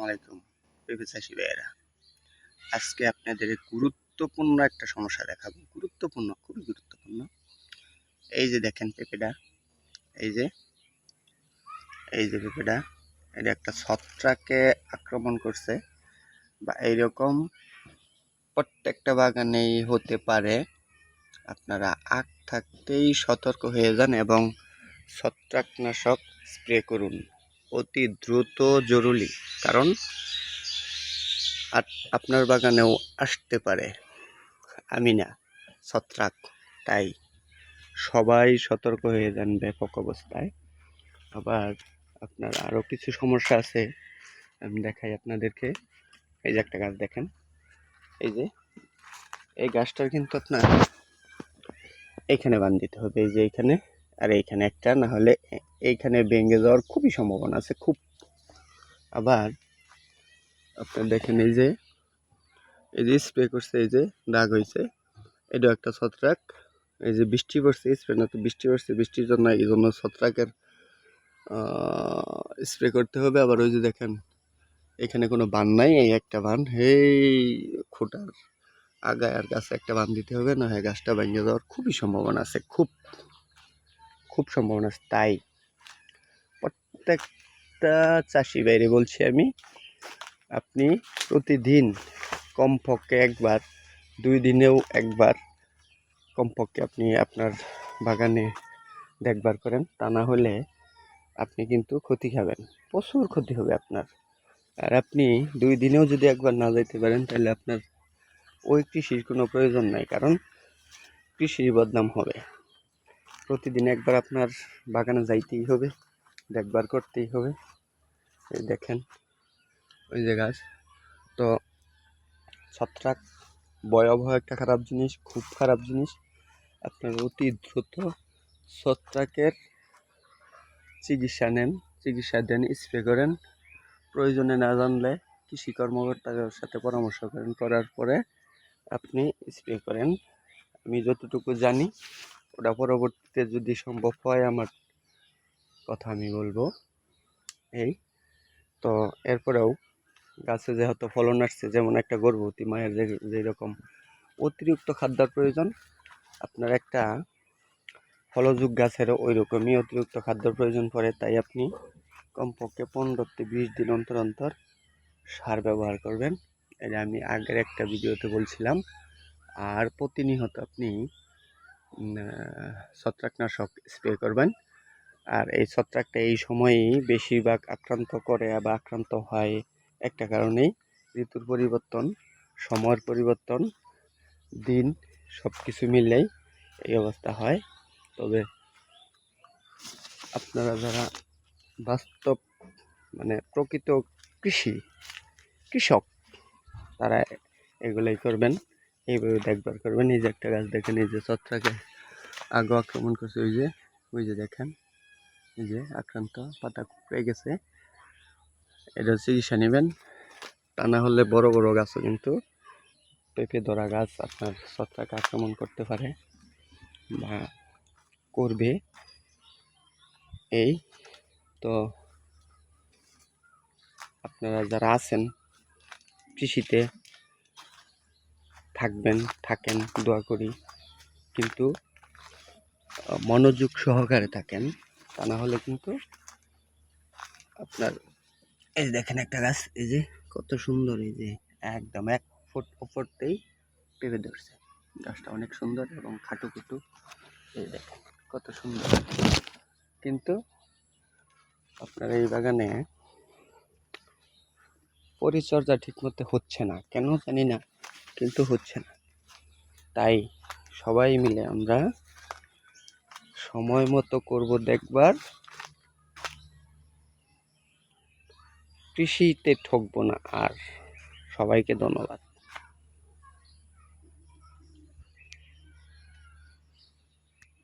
আলাইকুম পেঁপে চাষি ভাইয়েরা। আজকে আপনাদের গুরুত্বপূর্ণ একটা সমস্যা দেখাবো। খুবই গুরুত্বপূর্ণ। এই যে দেখেন পেঁপেটা, এই যে পেঁপেটা, এটা একটা ছত্রাকে আক্রমণ করছে বা এইরকম প্রত্যেকটা বাগানেই হতে পারে। আপনারা আগ থাকতেই সতর্ক হয়ে যান এবং ছত্রাকনাশক স্প্রে করুন অতি দ্রুত, জরুরি। কারণ আপনার বাগানেও আসতে পারে, আমি না, ছত্রাক। তাই সবাই সতর্ক হয়ে যান ব্যাপক অবস্থায়। আবার আপনার আরও কিছু সমস্যা আছে, আমি দেখাই আপনাদেরকে। এই যে একটা গাছ দেখেন, এই যে এই গাছটার কিন্তু আপনার এইখানে বাঁধ দিতে হবে, এই যে এইখানে আর এইখানে একটা, না হলে এইখানে ভেঙে যাওয়ার খুবই সম্ভাবনা আছে, খুব। আবার আপনার দেখেন, এই যে স্প্রে করছে, এই যে দাগ হয়েছে, এটা একটা ছত্রাক। এই যে বৃষ্টি পড়ছে, স্প্রে না তো বৃষ্টি পড়ছে, বৃষ্টির জন্য এই জন্য ছত্রাকের স্প্রে করতে হবে। আবার ওই যে দেখেন এখানে কোনো বান নাই, এই একটা বান, এই খুঁটার আগায় আর গাছে একটা বান দিতে হবে, না হয় গাছটা ভেঙে যাওয়ার খুবই সম্ভাবনা আছে, খুব সম্ভাবনা আছে। তাই প্রত্যেকটা চাষি বাইরে বলছি আমি, আপনি প্রতিদিন কমপক্ষে একবার, 2 দিনেও একবার কমপক্ষে আপনি আপনার বাগানে দেখভাল করেন। তা না হলে আপনি কিন্তু ক্ষতি খাবেন, প্রচুর ক্ষতি হবে আপনার। আর আপনি 2 দিনেও যদি একবার না যাইতে পারেন, তাহলে আপনার ওই কৃষির কোনো প্রয়োজন নাই, কারণ কৃষির বদনাম হবে। প্রতিদিন একবার আপনার বাগানে যাইতেই হবে, দেখভাল করতেই হবে। এই দেখেন ওই যে গাছ, তো ছত্রাক ভয়াবহ একটা খারাপ জিনিস, খুব খারাপ জিনিস। আপনার অতি দ্রুত ছত্রাকের চিকিৎসা দেন, স্প্রে করেন। প্রয়োজনে না জানলে কৃষি কর্মকর্তার সাথে পরামর্শ করেন, করার পরে আপনি স্প্রে করেন। আমি যতটুকু জানি ওটা পরবর্তীতে যদি সম্ভব হয় আমার কথা আমি বলবো। এই তো এরপরেও গাছে যেহেতু ফলন আসছে, যেমন একটা গর্ভবতী মায়ের যেরকম অতিরিক্ত খাদ্যের প্রয়োজন, আপনার একটা ফলযোগ গাছেরও ওই রকমই অতিরিক্ত খাদ্যের প্রয়োজন পড়ে। তাই আপনি কমপক্ষে 15-20 দিন অন্তর অন্তর সার ব্যবহার করবেন। এটা আমি আগের একটা ভিডিওতে বলছিলাম। আর প্রতিনিয়ত আপনি ছত্রাকনাশক স্প্রে করবেন। আর এই ছত্রাকটা এই সময়েই বেশিরভাগ আক্রান্ত করে বা আক্রান্ত হয় একটা কারণেই, ঋতুর পরিবর্তন, সময়ের পরিবর্তন, দিন, সব কিছু মিললেই এই অবস্থা হয়। তবে আপনারা যারা বাস্তব মানে প্রকৃত কৃষক, তারা এগুলাই করবেন, এইভাবে দেখভাল করবেন। এই যে একটা গাছ দেখেন, এই যে ছত্রাকে আগে আক্রমণ করছে, ওই যে দেখেন, এই যে আক্রান্ত, পাতা কুকড়ে গেছে, এটা চিকিৎসা নেবেন। তা না হলে বড় বড় গাছও কিন্তু পেঁপে ধরা গাছ আপনার ছত্রাক আক্রমণ করতে পারে বা করবে। এই তো আপনারা যারা আছেন কৃষিতে থাকেন, দোয়া করি, কিন্তু মনোযোগ সহকারে থাকেন, তা না হলে কিন্তু আপনার, এই দেখেন একটা গাছ, এই যে কত সুন্দর, এই যে একদম 1 ফুট উপরতেই পেঁপে ধরছে। গাছটা অনেক সুন্দর এবং খাটুকুটু, এই দেখেন কত সুন্দর। কিন্তু আপনার এই বাগানে পরিচর্যা ঠিকমতো হচ্ছে না, কেন জানি না, কিন্তু হচ্ছে না। তাই সবাই মিলে আমরা সময় মতো করব দেখবার, কৃষিতে ঠকবো না। আর সবাইকে ধন্যবাদ।